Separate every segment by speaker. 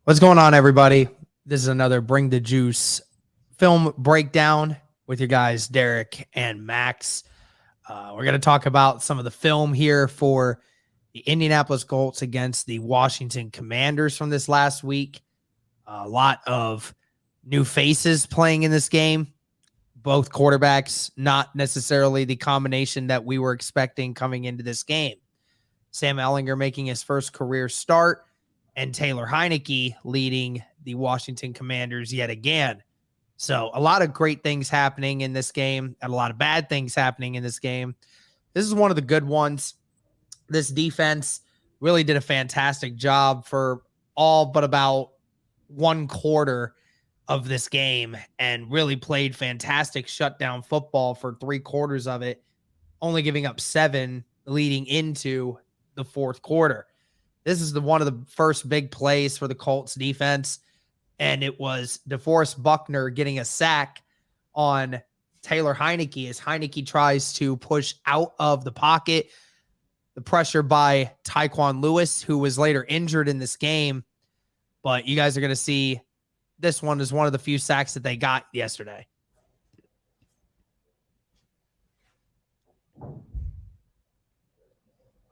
Speaker 1: What's going on, everybody? This is another Bring the Juice film breakdown with your guys, Derek and Max. We're going to talk about some of the film here for the Indianapolis Colts against the Washington Commanders from this last week. A lot of new faces playing in this game. Both quarterbacks, not necessarily the combination that we were expecting coming into this game. Sam Ellinger making his first career start, and Taylor Heineke leading the Washington Commanders yet again. So a lot of great things happening in this game and a lot of bad things happening in this game. This is one of the good ones. This defense really did a fantastic job for all but about one quarter of this game and really played fantastic shutdown football for 3/4 of it, only giving up 7 leading into the fourth quarter. This is one of the first big plays for the Colts defense, and it was DeForest Buckner getting a sack on Taylor Heineke as Heineke tries to push out of the pocket. The pressure by Tyquan Lewis, who was later injured in this game, but you guys are going to see this one is one of the few sacks that they got yesterday.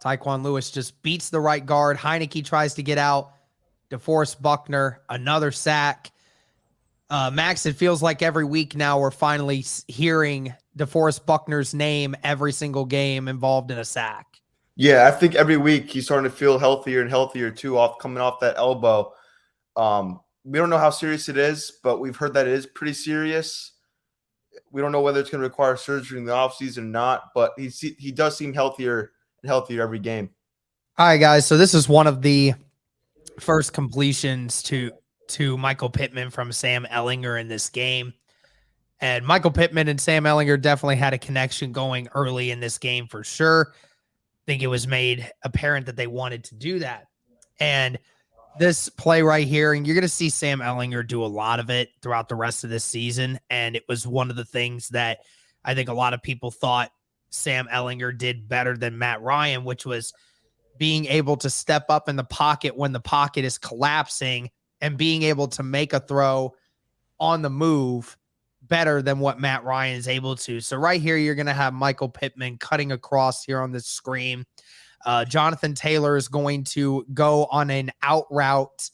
Speaker 1: Tyquan Lewis just beats the right guard. Heineke tries to get out. DeForest Buckner, another sack. Max, it feels like every week now we're finally hearing DeForest Buckner's name every single game involved in a sack.
Speaker 2: Yeah, I think every week he's starting to feel healthier and healthier too, coming off that elbow. We don't know how serious it is, but we've heard that it is pretty serious. We don't know whether it's going to require surgery in the offseason or not, but he does seem healthier and healthier every game.
Speaker 1: All right, guys. So this is one of the first completions to Michael Pittman from Sam Ellinger in this game. And Michael Pittman and Sam Ellinger definitely had a connection going early in this game for sure. I think it was made apparent that they wanted to do that. And this play right here, and you're going to see Sam Ellinger do a lot of it throughout the rest of this season. And it was one of the things that I think a lot of people thought Sam Ellinger did better than Matt Ryan, which was being able to step up in the pocket when the pocket is collapsing and being able to make a throw on the move better than what Matt Ryan is able to. So right here, you're going to have Michael Pittman cutting across here on the screen. Jonathan Taylor is going to go on an out route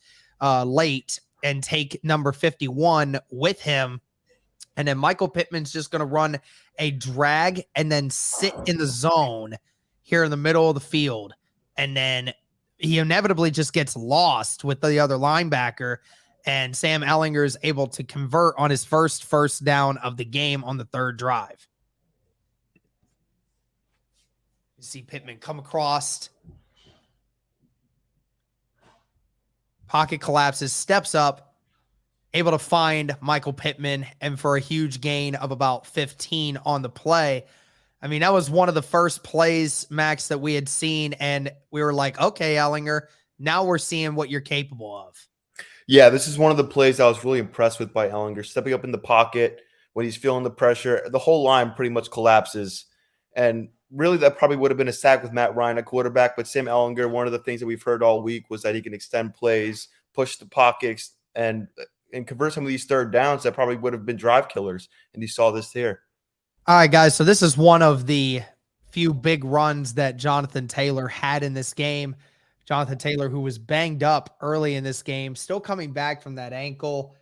Speaker 1: late and take number 51 with him. And then Michael Pittman's just going to run a drag and then sit in the zone here in the middle of the field. And then he inevitably just gets lost with the other linebacker. And Sam Ellinger is able to convert on his first down of the game on the third drive. You see Pittman come across. Pocket collapses, steps up, able to find Michael Pittman, and for a huge gain of about 15 on the play. I mean, that was one of the first plays, Max, that we had seen, and we were like, okay, Ellinger, now we're seeing what you're capable of.
Speaker 2: Yeah, this is one of the plays I was really impressed with by Ellinger, stepping up in the pocket when he's feeling the pressure. The whole line pretty much collapses, and really that probably would have been a sack with Matt Ryan at quarterback, but Sam Ellinger, one of the things that we've heard all week was that he can extend plays, push the pockets, and convert some of these third downs that probably would have been drive killers, and you saw this here.
Speaker 1: All right, guys, so this is one of the few big runs that Jonathan Taylor had in this game. Jonathan Taylor, who was banged up early in this game, still coming back from that ankle.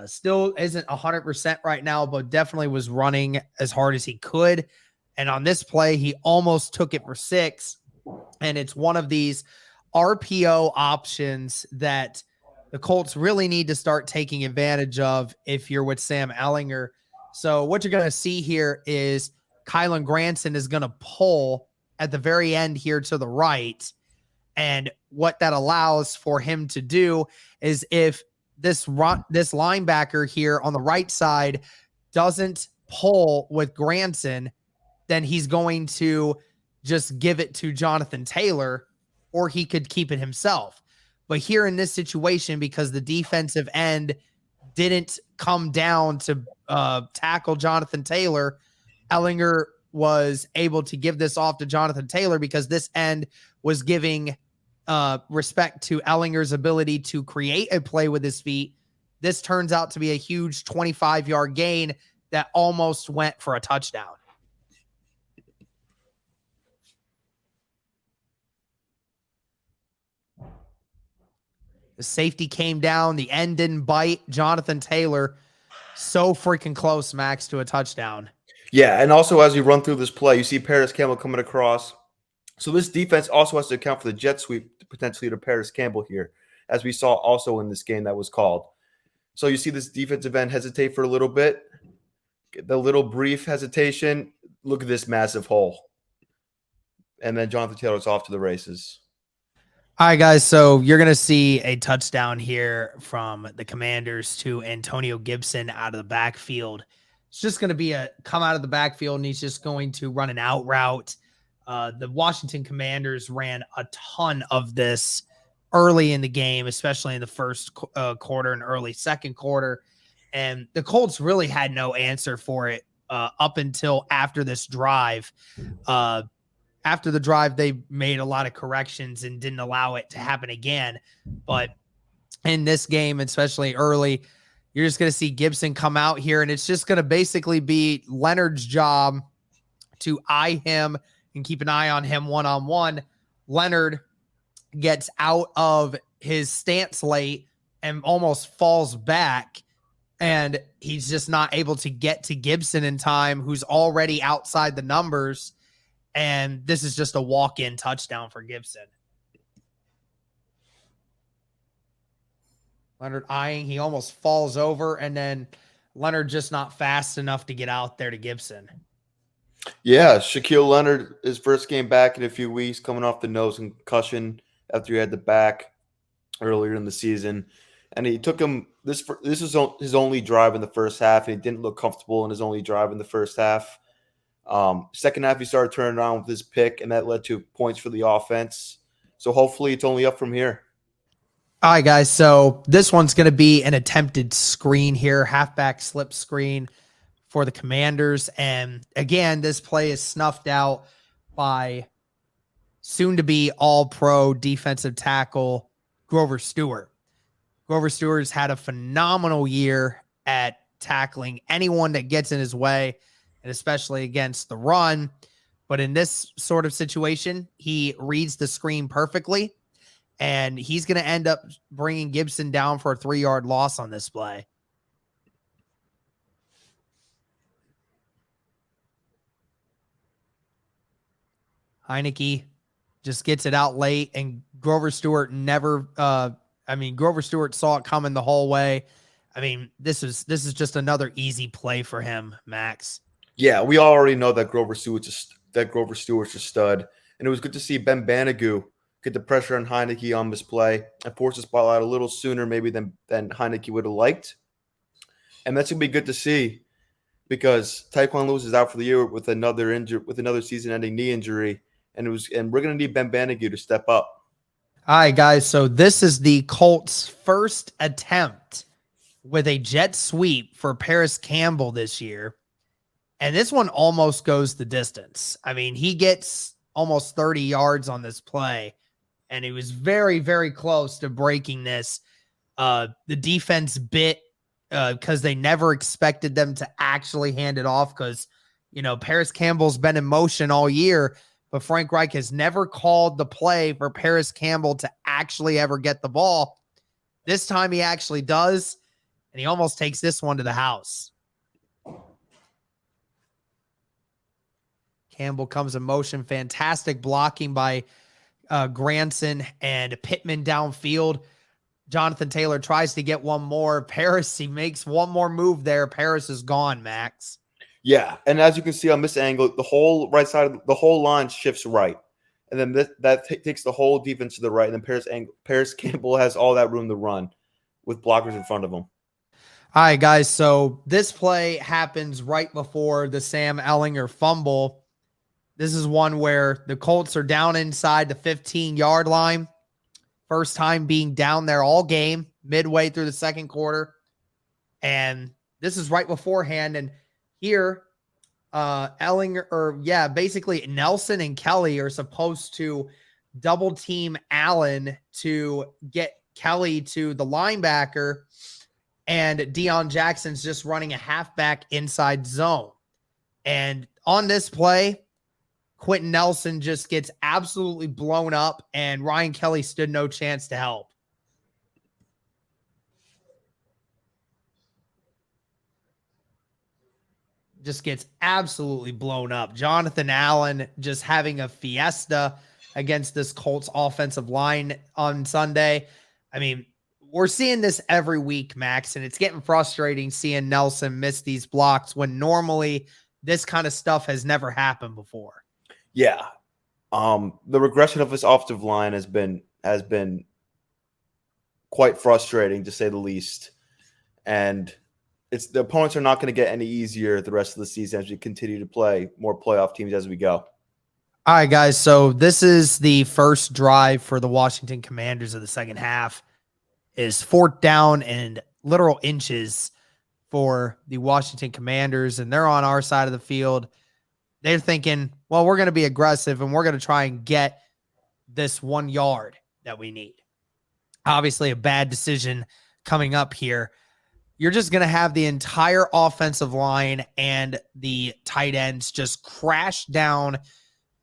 Speaker 1: Still isn't 100% right now, but definitely was running as hard as he could. And on this play, he almost took it for 6. And it's one of these RPO options that the Colts really need to start taking advantage of if you're with Sam Ellinger. So what you're going to see here is Kylan Granson is going to pull at the very end here to the right. And what that allows for him to do is if this linebacker here on the right side doesn't pull with Granson, then he's going to just give it to Jonathan Taylor, or he could keep it himself. But here in this situation, because the defensive end didn't come down to tackle Jonathan Taylor, Ellinger was able to give this off to Jonathan Taylor because this end was giving respect to Ellinger's ability to create a play with his feet, this turns out to be a huge 25-yard gain that almost went for a touchdown. The safety came down. The end didn't bite. Jonathan Taylor, so freaking close, Max, to a touchdown.
Speaker 2: Yeah, and also as you run through this play, you see Paris Campbell coming across. So this defense also has to account for the jet sweep potentially to Paris Campbell here, as we saw also in this game that was called. So you see this defensive end hesitate for a little bit. The little brief hesitation. Look at this massive hole. And then Jonathan Taylor's off to the races.
Speaker 1: All right, guys. So you're going to see a touchdown here from the Commanders to Antonio Gibson out of the backfield. It's just going to be a come out of the backfield, and he's just going to run an out route. The Washington Commanders ran a ton of this early in the game, especially in the first quarter and early second quarter. And the Colts really had no answer for it up until after this drive. After the drive, they made a lot of corrections and didn't allow it to happen again. But in this game, especially early, you're just going to see Gibson come out here, and it's just going to basically be Leonard's job to eye him and keep an eye on him one-on-one. Leonard gets out of his stance late and almost falls back, and he's just not able to get to Gibson in time, who's already outside the numbers. And this is just a walk-in touchdown for Gibson. Leonard eyeing, he almost falls over, and then Leonard just not fast enough to get out there to Gibson.
Speaker 2: Yeah, Shaquille Leonard, his first game back in a few weeks, coming off the nose concussion after he had the back earlier in the season. And he took him, this was his only drive in the first half, and he didn't look comfortable in his only drive in the first half. Second half, he started turning around with his pick, and that led to points for the offense. So hopefully it's only up from here.
Speaker 1: All right, guys. So this one's going to be an attempted screen here, halfback slip screen for the Commanders. And again, this play is snuffed out by soon-to-be all-pro defensive tackle Grover Stewart. Grover Stewart's had a phenomenal year at tackling anyone that gets in his way, and especially against the run. But in this sort of situation, he reads the screen perfectly, and he's going to end up bringing Gibson down for a 3-yard loss on this play. Heineke just gets it out late, and Grover Stewart Grover Stewart saw it coming the whole way. I mean, this is just another easy play for him, Max.
Speaker 2: Yeah, we already know that Grover Stewart's a stud, and it was good to see Ben Banigou get the pressure on Heineke on this play and force the spotlight a little sooner maybe than Heineke would have liked. And that's gonna be good to see because Tyquan Lewis is out for the year with another season-ending knee injury, and we're gonna need Ben Banigou to step up.
Speaker 1: All right, guys. So this is the Colts' first attempt with a jet sweep for Paris Campbell this year. And this one almost goes the distance. I mean, he gets almost 30 yards on this play, and he was very, very close to breaking this. The defense bit because they never expected them to actually hand it off because, Paris Campbell's been in motion all year, but Frank Reich has never called the play for Paris Campbell to actually ever get the ball. This time he actually does, and he almost takes this one to the house. Campbell comes in motion. Fantastic blocking by Granson and Pittman downfield. Jonathan Taylor tries to get one more. Paris, he makes one more move there. Paris is gone, Max.
Speaker 2: Yeah, and as you can see on this angle, the whole right side of the whole line shifts right. And then that takes the whole defense to the right. And then Paris Campbell has all that room to run with blockers in front of him.
Speaker 1: All right, guys. So this play happens right before the Sam Ellinger fumble. This is one where the Colts are down inside the 15-yard line. First time being down there all game, midway through the second quarter. And this is right beforehand. And here, basically Nelson and Kelly are supposed to double team Allen to get Kelly to the linebacker, and Deion Jackson's just running a halfback inside zone. And on this play, Quentin Nelson just gets absolutely blown up, and Ryan Kelly stood no chance to help. Just gets absolutely blown up. Jonathan Allen just having a fiesta against this Colts offensive line on Sunday. I mean, we're seeing this every week, Max, and it's getting frustrating seeing Nelson miss these blocks when normally this kind of stuff has never happened before.
Speaker 2: Yeah. The regression of his offensive line has been quite frustrating, to say the least. And the opponents are not going to get any easier the rest of the season as we continue to play more playoff teams as we go.
Speaker 1: All right, guys. So this is the first drive for the Washington Commanders of the second half. Is fourth down and literal inches for the Washington Commanders, and they're on our side of the field. They're thinking, well, we're going to be aggressive and we're going to try and get this 1 yard that we need. Obviously, a bad decision coming up here. You're just going to have the entire offensive line and the tight ends just crash down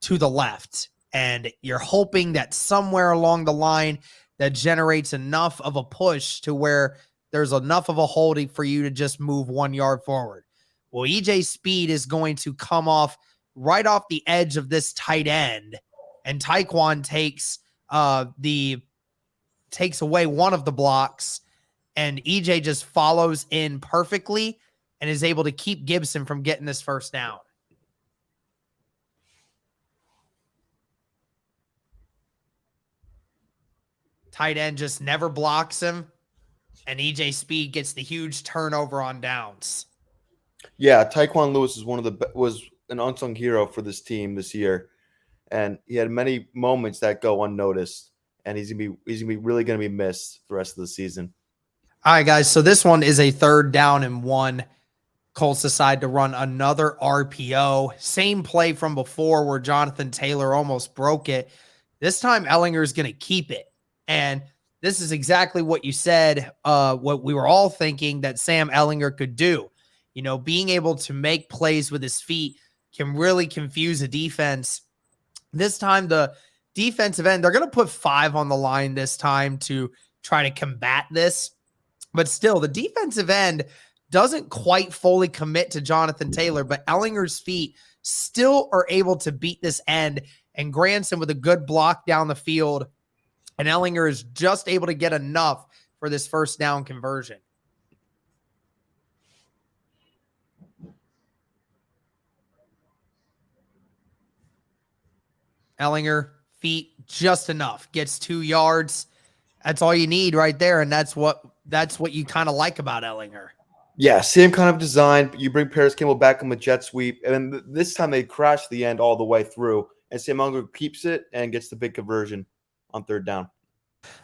Speaker 1: to the left. And you're hoping that somewhere along the line that generates enough of a push to where there's enough of a holding for you to just move 1 yard forward. Well, EJ Speed is going to come off right off the edge of this tight end, and Tyquan takes away one of the blocks, and EJ just follows in perfectly and is able to keep Gibson from getting this first down. Tight end just never blocks him, and EJ Speed gets the huge turnover on downs.
Speaker 2: Yeah, Tyquan Lewis is was an unsung hero for this team this year, and he had many moments that go unnoticed, and he's gonna be really gonna be missed the rest of the season.
Speaker 1: All right, guys. So this one is a 3rd down and 1. Colts decide to run another RPO. Same play from before where Jonathan Taylor almost broke it. This time, Ellinger is going to keep it. And this is exactly what you said, what we were all thinking that Sam Ellinger could do. You know, being able to make plays with his feet can really confuse a defense. This time, the defensive end, they're going to put 5 on the line this time to try to combat this. But still, the defensive end doesn't quite fully commit to Jonathan Taylor, but Ellinger's feet still are able to beat this end, and Granson with a good block down the field, and Ellinger is just able to get enough for this first down conversion. Ellinger, feet just enough, gets 2 yards. That's all you need right there, and that's what you kind of like about Ellinger.
Speaker 2: Yeah, same kind of design. You bring Paris Campbell back on the jet sweep, and then this time they crash the end all the way through, and Sam Ellinger keeps it and gets the big conversion on 3rd down.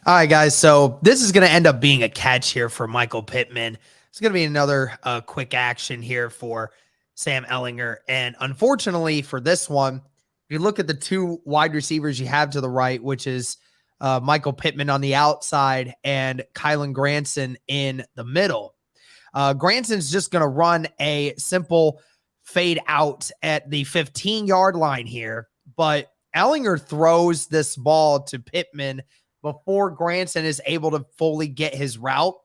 Speaker 1: All right, guys. So this is going to end up being a catch here for Michael Pittman. It's going to be another quick action here for Sam Ellinger, and unfortunately for this one, if you look at the 2 wide receivers you have to the right, which is Michael Pittman on the outside and Kylan Granson in the middle. Granson's just going to run a simple fade out at the 15-yard line here, but Ellinger throws this ball to Pittman before Granson is able to fully get his route.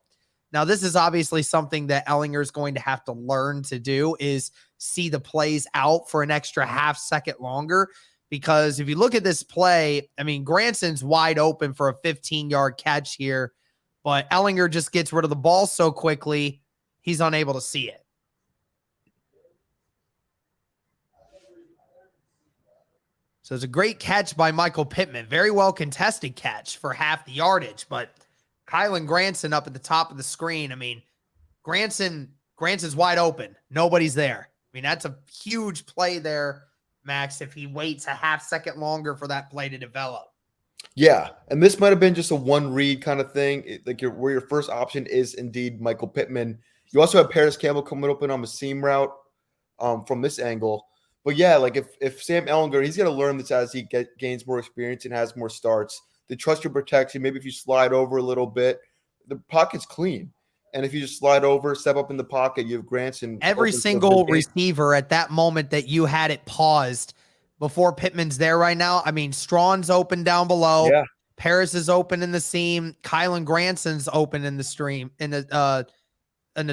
Speaker 1: Now, this is obviously something that Ellinger is going to have to learn to do, is see the plays out for an extra half second longer. Because if you look at this play, I mean, Granson's wide open for a 15-yard catch here, but Ellinger just gets rid of the ball so quickly, he's unable to see it. So it's a great catch by Michael Pittman. Very well contested catch for half the yardage, but Kylan Granson up at the top of the screen. I mean, Granson's wide open. Nobody's there. I mean, that's a huge play there, Max, if he waits a half second longer for that play to develop.
Speaker 2: Yeah, and this might have been just a one read kind of thing, where your first option is indeed Michael Pittman. You also have Paris Campbell coming open on the seam route from this angle, But yeah, like if Sam Ellinger, he's gonna learn this as he gains more experience and has more starts. To trust your protection. Maybe if you slide over a little bit, the pocket's clean. And if you just slide over, step up in the pocket, you have Granson
Speaker 1: Every
Speaker 2: open for a big
Speaker 1: single
Speaker 2: game.
Speaker 1: receiver at that moment that you had it paused before Pittman's there right now. I mean, Strawn's open down below.
Speaker 2: Yeah.
Speaker 1: Paris is open in the seam. Kylan Granson's open in the stream in the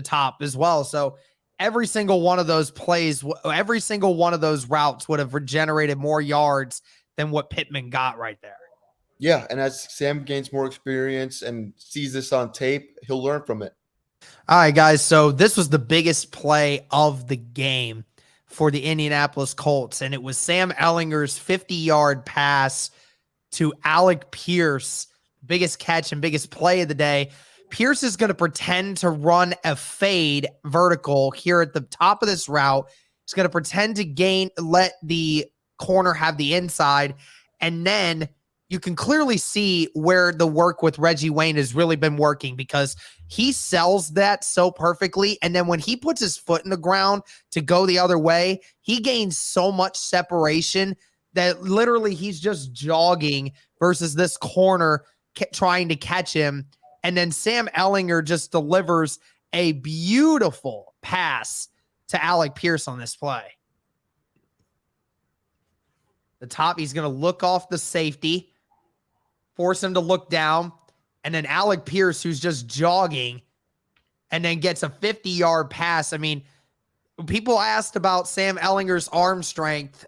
Speaker 1: top as well. So every single one of those plays, every single one of those routes would have generated more yards than what Pittman got right there.
Speaker 2: Yeah, and as Sam gains more experience and sees this on tape, he'll learn from it.
Speaker 1: All right, guys. So this was the biggest play of the game for the Indianapolis Colts, and it was Sam Ellinger's 50-yard pass to Alec Pierce, biggest catch and biggest play of the day. Pierce is going to pretend to run a fade vertical here at the top of this route. He's going to pretend to let the corner have the inside, and then you can clearly see where the work with Reggie Wayne has really been working, because he sells that so perfectly. And then when he puts his foot in the ground to go the other way, he gains so much separation that literally he's just jogging versus this corner trying to catch him. And then Sam Ellinger just delivers a beautiful pass to Alec Pierce on this play. The top, he's going to look off the safety, force him to look down, and then Alec Pierce, who's just jogging, and then gets a 50-yard pass. I mean, people asked about Sam Ellinger's arm strength,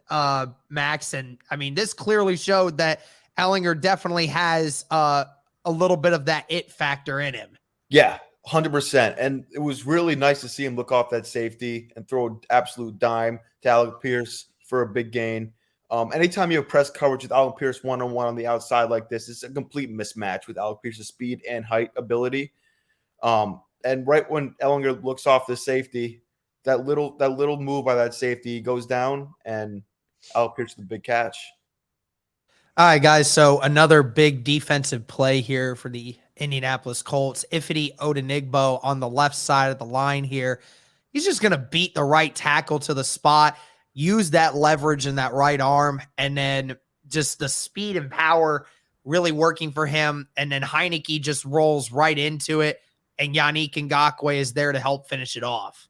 Speaker 1: Max, and I mean, this clearly showed that Ellinger definitely has a little bit of that it factor in him.
Speaker 2: Yeah, 100%. And it was really nice to see him look off that safety and throw an absolute dime to Alec Pierce for a big gain. Anytime you have press coverage with Alec Pierce one-on-one on the outside like this, it's a complete mismatch with Alec Pierce's speed and height ability. And right when Ellinger looks off the safety, that little move by that safety goes down, and Alec Pierce with the big catch.
Speaker 1: All right, guys. So another big defensive play here for the Indianapolis Colts. Ifedi Odenigbo on the left side of the line here. He's just going to beat the right tackle to the spot, use that leverage in that right arm, and then just the speed and power really working for him. And then Heineke just rolls right into it, and Yannick Ngakoue is there to help finish it off.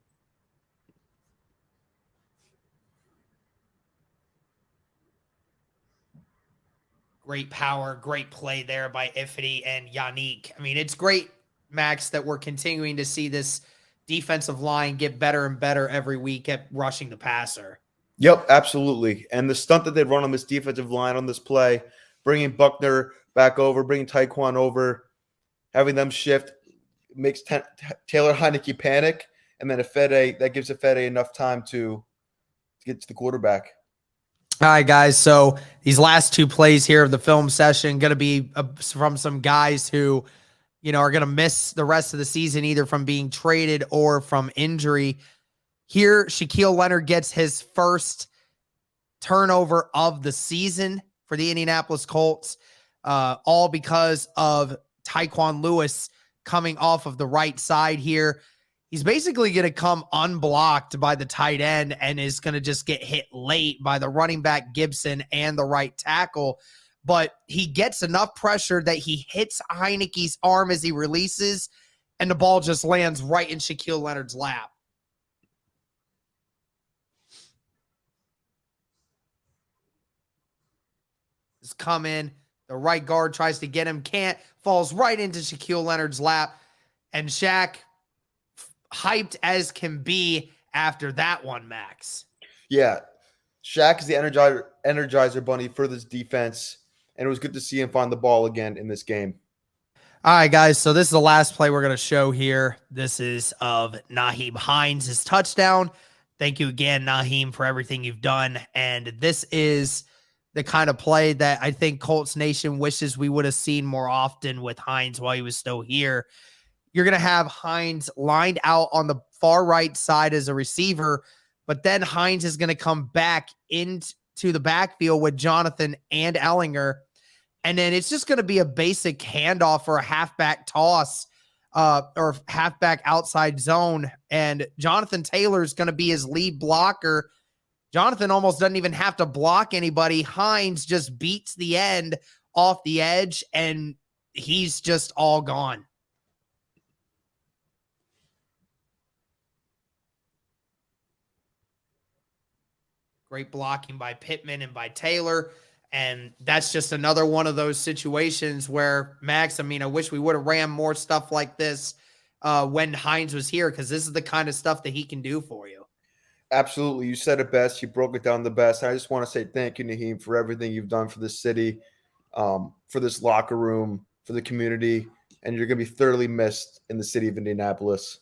Speaker 1: Great power, great play there by Ifedi and Yannick. I mean, it's great, Max, that we're continuing to see this defensive line get better and better every week at rushing the passer.
Speaker 2: Yep, absolutely. And the stunt that they run on this defensive line on this play, bringing Buckner back over, bringing Taekwon over, having them shift, makes Taylor Heineke panic, and then that gives Ifedi enough time to get to the quarterback.
Speaker 1: All right, guys. So these last two plays here of the film session going to be from some guys who, are going to miss the rest of the season, either from being traded or from injury. Here, Shaquille Leonard gets his first turnover of the season for the Indianapolis Colts, all because of Taekwon Lewis coming off of the right side here. He's basically going to come unblocked by the tight end and is going to just get hit late by the running back Gibson and the right tackle. But he gets enough pressure that he hits Heineke's arm as he releases, and the ball just lands right in Shaquille Leonard's lap. Just come in. The right guard tries to get him, can't, falls right into Shaquille Leonard's lap, and Shaq hyped as can be after that one, Max.
Speaker 2: Yeah, Shaq is the energizer bunny for this defense, and it was good to see him find the ball again in this game.
Speaker 1: All right, guys, so this is the last play we're going to show here. This is of Nyheim Hines' touchdown. Thank you again, Nyheim, for everything you've done. And this is the kind of play that I think Colts Nation wishes we would have seen more often with Hines while he was still here. You're going to have Hines lined out on the far right side as a receiver, but then Hines is going to come back into the backfield with Jonathan and Ellinger. And then it's just going to be a basic handoff or a halfback toss or halfback outside zone. And Jonathan Taylor is going to be his lead blocker, Jonathan almost doesn't even have to block anybody. Hines just beats the end off the edge, and he's just all gone. Great blocking by Pittman and by Taylor. And that's just another one of those situations where, Max, I mean, I wish we would have ran more stuff like this when Hines was here, because this is the kind of stuff that he can do for you.
Speaker 2: Absolutely. You said it best. You broke it down the best. And I just want to say thank you, Naheem, for everything you've done for this city, for this locker room, for the community. And you're going to be thoroughly missed in the city of Indianapolis.